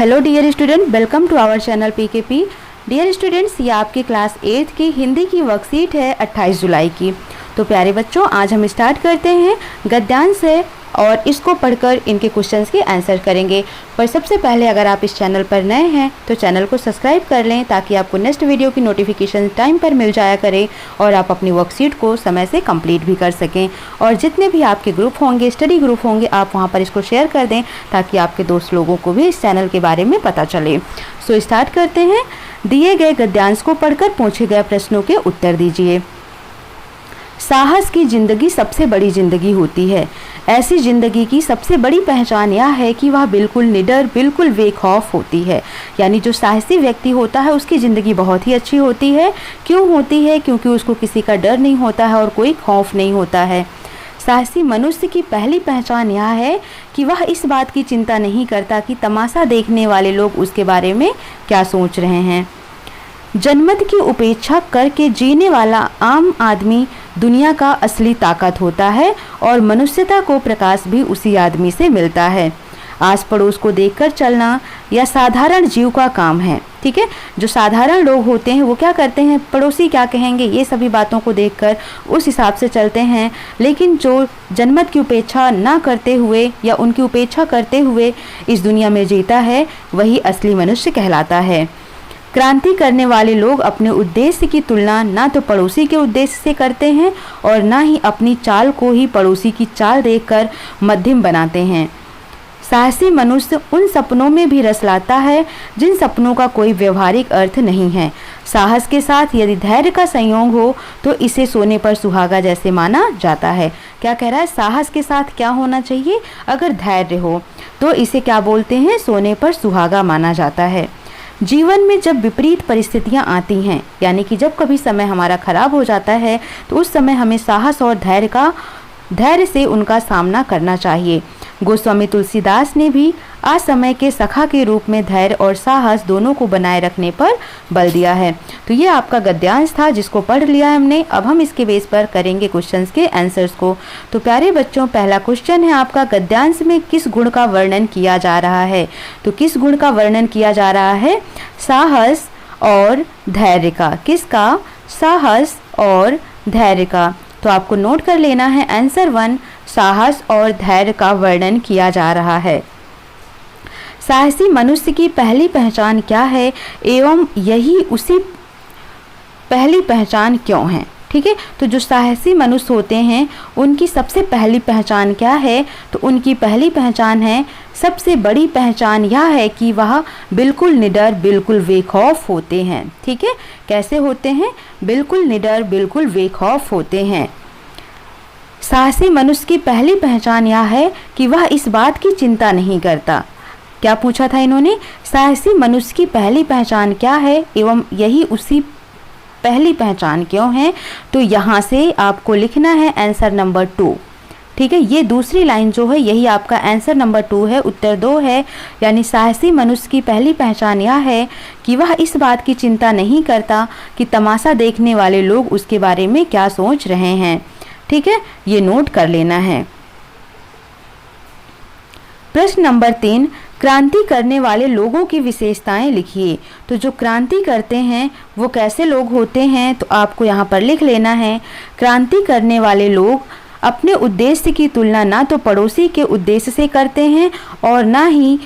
Hello dear student, welcome to our channel PKP. Dear students, ये आपकी class 8 की हिंदी की वर्कशीट है 28 जुलाई की। तो प्यारे बच्चों, आज हम स्टार्ट करते हैं गद्यांश है और इसको पढ़कर इनके क्वेश्चंस के आंसर करेंगे। पर सबसे पहले अगर आप इस चैनल पर नए हैं तो चैनल को सब्सक्राइब कर लें ताकि आपको नेक्स्ट वीडियो की नोटिफिकेशन टाइम पर मिल जाया करे और आप अपनी वर्कशीट को समय से कंप्लीट भी कर सकें। और जितने भी आपके ग्रुप होंगे, स्टडी ग्रुप होंगे, आप वहां पर इसको शेयर कर दें ताकि आपके दोस्त लोगों को भी इस चैनल के बारे में पता चले। सो स्टार्ट करते हैं। दिए गए गद्यांश को पढ़कर पूछे गए प्रश्नों के उत्तर दीजिए। साहस की जिंदगी सबसे बड़ी जिंदगी होती है। ऐसी जिंदगी की सबसे बड़ी पहचान यह है कि वह बिल्कुल निडर, बिल्कुल बेखौफ होती है। यानी जो साहसी व्यक्ति होता है उसकी ज़िंदगी बहुत ही अच्छी होती है। क्यों होती है? क्योंकि उसको किसी का डर नहीं होता है और कोई खौफ नहीं होता है। साहसी मनुष्य की पहली पहचान यह है कि वह इस बात की चिंता नहीं करता कि तमाशा देखने वाले लोग उसके बारे में क्या सोच रहे हैं। जनमत की उपेक्षा करके जीने वाला आम आदमी दुनिया का असली ताकत होता है और मनुष्यता को प्रकाश भी उसी आदमी से मिलता है। आस पड़ोस को देखकर चलना यह साधारण जीव का काम है। ठीक है, जो साधारण लोग होते हैं वो क्या करते हैं, पड़ोसी क्या कहेंगे ये सभी बातों को देखकर उस हिसाब से चलते हैं। लेकिन जो जनमत की उपेक्षा ना करते हुए या उनकी उपेक्षा करते हुए इस दुनिया में जीता है वही असली मनुष्य कहलाता है। क्रांति करने वाले लोग अपने उद्देश्य की तुलना ना तो पड़ोसी के उद्देश्य से करते हैं और ना ही अपनी चाल को ही पड़ोसी की चाल देखकर मध्यम बनाते हैं। साहसी मनुष्य उन सपनों में भी रस लाता है जिन सपनों का कोई व्यवहारिक अर्थ नहीं है। साहस के साथ यदि धैर्य का संयोग हो तो इसे सोने पर सुहागा जैसे माना जाता है। क्या कह रहा है? साहस के साथ क्या होना चाहिए? अगर धैर्य हो तो इसे क्या बोलते हैं? सोने पर सुहागा माना जाता है। जीवन में जब विपरीत परिस्थितियां आती हैं, यानी कि जब कभी समय हमारा खराब हो जाता है तो उस समय हमें साहस और धैर्य से उनका सामना करना चाहिए। गोस्वामी तुलसीदास ने भी असमय के सखा के रूप में धैर्य और साहस दोनों को बनाए रखने पर बल दिया है। तो ये आपका गद्यांश था जिसको पढ़ लिया है हमने। अब हम इसके बेस पर करेंगे क्वेश्चंस के आंसर्स को। तो प्यारे बच्चों, पहला क्वेश्चन है आपका, गद्यांश में किस गुण का वर्णन किया जा रहा है? तो किस गुण का वर्णन किया जा रहा है? साहस और धैर्य का। किसका? साहस और धैर्य का। तो आपको नोट कर लेना है आंसर 1, साहस और धैर्य का वर्णन किया जा रहा है। साहसी मनुष्य की पहली पहचान क्या है एवं यही उसी पहली पहचान क्यों है? ठीक है, तो जो साहसी मनुष्य होते हैं उनकी सबसे पहली पहचान क्या है? तो उनकी पहली पहचान है, सबसे बड़ी पहचान यह है कि वह बिल्कुल निडर, बिल्कुल बेखौफ होते हैं। ठीक है, कैसे होते हैं? बिल्कुल निडर, बिल्कुल बेखौफ होते हैं। साहसी मनुष्य की पहली पहचान यह है कि वह इस बात की चिंता नहीं करता। क्या पूछा था इन्होंने? साहसी मनुष्य की पहली पहचान क्या है एवं यही उसी पहली पहचान क्यों है? तो यहाँ से आपको लिखना है आंसर नंबर 2। ठीक है, ये दूसरी लाइन जो है यही आपका आंसर नंबर 2 है, उत्तर 2 है। यानी साहसी मनुष्य की पहली पहचान यह है कि वह इस बात की चिंता नहीं करता कि तमाशा देखने वाले लोग उसके बारे में क्या सोच रहे हैं। ठीक है, ये नोट कर लेना है। प्रश्न नंबर 3, क्रांति करने वाले लोगों की विशेषताएं लिखिए। तो जो क्रांति करते हैं वो कैसे लोग होते हैं? तो आपको यहाँ पर लिख लेना है, क्रांति करने वाले लोग अपने उद्देश्य की तुलना ना तो पड़ोसी के उद्देश्य से करते हैं और ना ही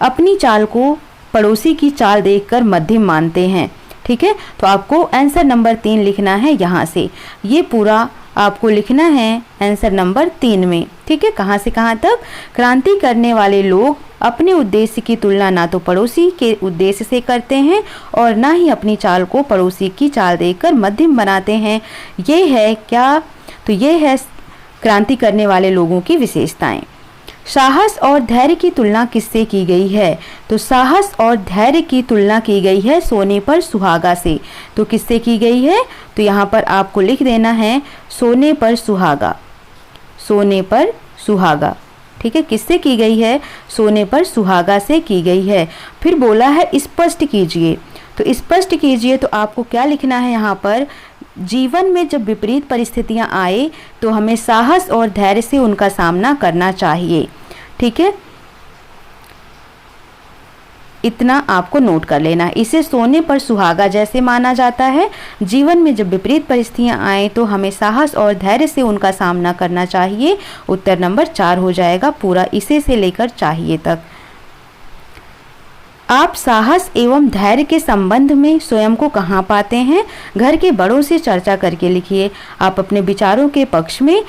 अपनी चाल को पड़ोसी की चाल देखकर मध्यम मानते हैं। ठीक है, तो आपको आंसर नंबर 3 लिखना है यहाँ से। ये पूरा आपको लिखना है आंसर नंबर 3 में। ठीक है, कहाँ से कहाँ तक? क्रांति करने वाले लोग अपने उद्देश्य की तुलना ना तो पड़ोसी के उद्देश्य से करते हैं और ना ही अपनी चाल को पड़ोसी की चाल देखकर मध्यम बनाते हैं। ये है क्या? तो ये है क्रांति करने वाले लोगों की विशेषताएं। साहस और धैर्य की तुलना किससे की गई है? तो साहस और धैर्य की तुलना की गई है सोने पर सुहागा से। तो किससे की गई है? तो यहाँ पर आपको लिख देना है सोने पर सुहागा। सोने पर सुहागा। ठीक है, किससे की गई है? सोने पर सुहागा से की गई है। फिर बोला है स्पष्ट कीजिए। तो स्पष्ट कीजिए तो आपको क्या लिखना है यहाँ पर? जीवन में जब विपरीत परिस्थितियां आए तो हमें साहस और धैर्य से उनका सामना करना चाहिए। ठीक है, इतना आपको नोट कर लेना। इसे सोने पर सुहागा जैसे माना जाता है। जीवन में जब विपरीत परिस्थितियां आए तो हमें साहस और धैर्य से उनका सामना करना चाहिए। उत्तर नंबर 4 हो जाएगा पूरा इसे से लेकर चाहिए तक। आप साहस एवं धैर्य के संबंध में स्वयं को कहाँ पाते हैं? घर के बड़ों से चर्चा करके लिखिए। आप अपने विचारों के पक्ष में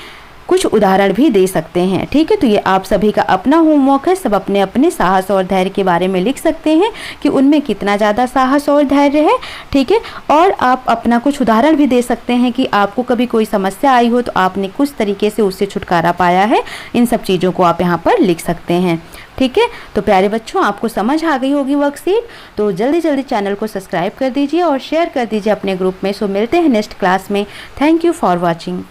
कुछ उदाहरण भी दे सकते हैं। ठीक है, तो ये आप सभी का अपना होमवर्क है। सब अपने अपने साहस और धैर्य के बारे में लिख सकते हैं कि उनमें कितना ज़्यादा साहस और धैर्य है। ठीक है, और आप अपना कुछ उदाहरण भी दे सकते हैं कि आपको कभी कोई समस्या आई हो तो आपने कुछ तरीके से उससे छुटकारा पाया है। इन सब चीज़ों को आप यहाँ पर लिख सकते हैं। ठीक है, तो प्यारे बच्चों, आपको समझ आ गई होगी वर्कशीट। तो जल्दी जल्दी चैनल को सब्सक्राइब कर दीजिए और शेयर कर दीजिए अपने ग्रुप में। सो मिलते हैं नेक्स्ट क्लास में। Thank you for watching.